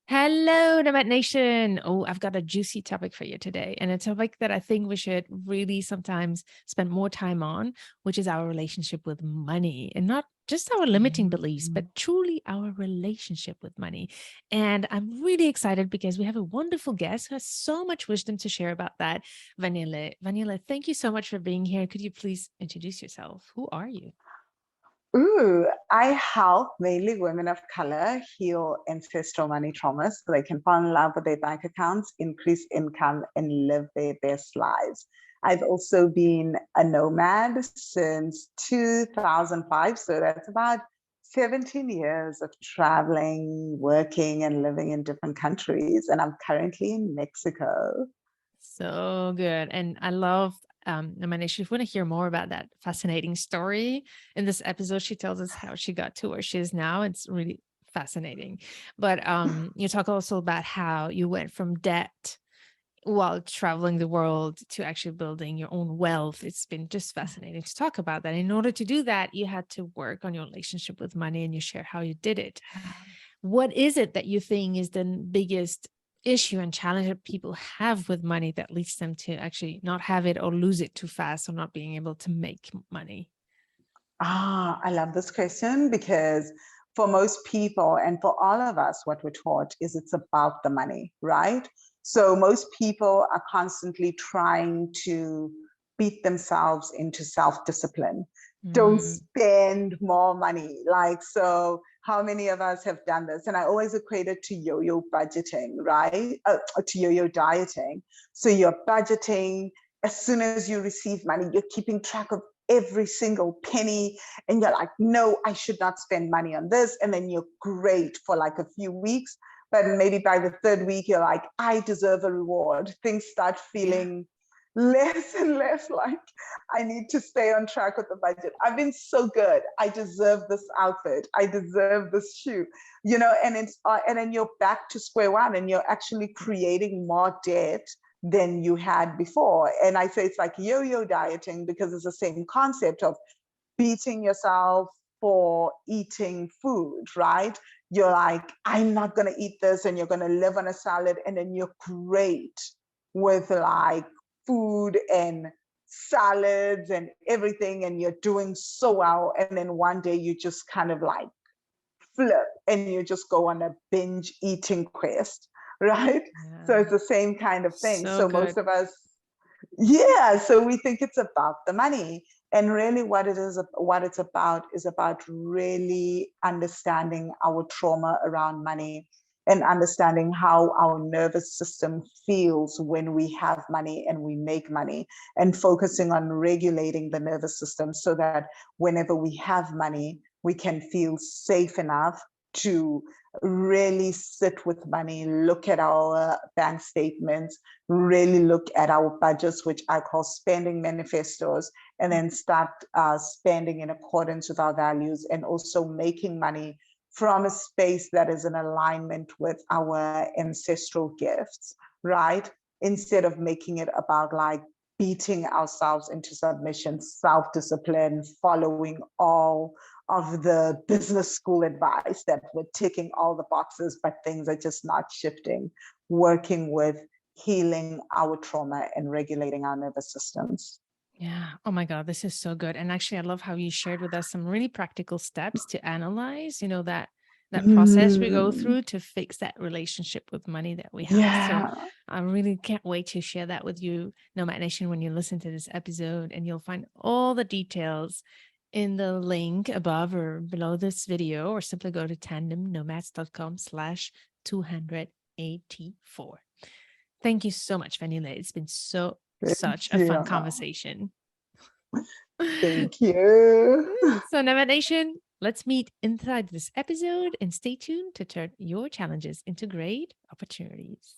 Hello, Nomad Nation. Oh, I've got a juicy topic for you today, and a topic that I think we should really sometimes spend more time on, which is our relationship with money, and not just our limiting beliefs, Mhm. but truly our relationship with money. And I'm really excited because we have a wonderful guest who has so much wisdom to share about that. Vanilla, Vanilla, thank you so much for being here. Could you please introduce yourself? Who are you? Ooh, I help mainly women of color heal ancestral money traumas so they can fall in love with their bank accounts, increase income, and live their best lives. I've also been a nomad since 2005, so that's about 17 years of traveling, working, and living in different countries. And I'm currently in Mexico. So good. And I love Amanda, if you want to hear more about that fascinating story in this episode, she tells us how she got to where she is now. It's really fascinating. But you talk also about how you went from debt while traveling the world to actually building your own wealth. It's been just fascinating to talk about that. In order to do that, you had to work on your relationship with money and you share how you did it. What is it that you think is the biggest issue and challenge that people have with money that leads them to actually not have it or lose it too fast or not being able to make money? I love this question because for most people and for all of us, what we're taught is it's about the money, right? So most people are constantly trying to beat themselves into self-discipline. Don't Mm, spend more money. Like, so how many of us have done this? And I always equate it to yo-yo budgeting, right? To yo-yo dieting. So you're budgeting as soon as you receive money, you're keeping track of every single penny and you're like, no, I should not spend money on this. And then you're great for like a few weeks. But maybe by the third week, you're like, I deserve a reward. Things start yeah. feeling less and less like I need to stay on track with the budget. I've been so good. I deserve this outfit. I deserve this shoe, and then you're back to square one and you're actually creating more debt than you had before. And I say it's like yo-yo dieting because it's the same concept of beating yourself for eating food, right? You're like, I'm not going to eat this, and you're going to live on a salad, and then you're great with like food and salads and everything, and you're doing so well. And then one day you just kind of like flip and you just go on a binge eating quest, right? So Yeah. it's the same kind of thing. So So good. most of us, yeah, so we think it's about the money. And really what it's about is about really understanding our trauma around money and understanding how our nervous system feels when we have money and we make money, and focusing on regulating the nervous system so that whenever we have money, we can feel safe enough to really sit with money, look at our bank statements, really look at our budgets, which I call spending manifestos, and then start spending in accordance with our values, and also making money from a space that is in alignment with our ancestral gifts, right? Instead of making it about like beating ourselves into submission, self-discipline, following all of the business school advice that we're ticking all the boxes, but things are just not shifting, working with healing our trauma and regulating our nervous systems. Yeah. Oh my God, this is so good. And actually, I love how you shared with us some really practical steps to analyze, that process we go Mm, through to fix that relationship with money that we have. So yeah. I really can't wait to share that with you, Nomad Nation, when you listen to this episode. And you'll find all the details in the link above or below this video, or simply go to tandemnomads.com/284. Thank you so much, Vanilla. It's been Thank such a fun you. conversation. Thank you. So, Nomad Nation, let's meet inside this episode and stay tuned to turn your challenges into great opportunities.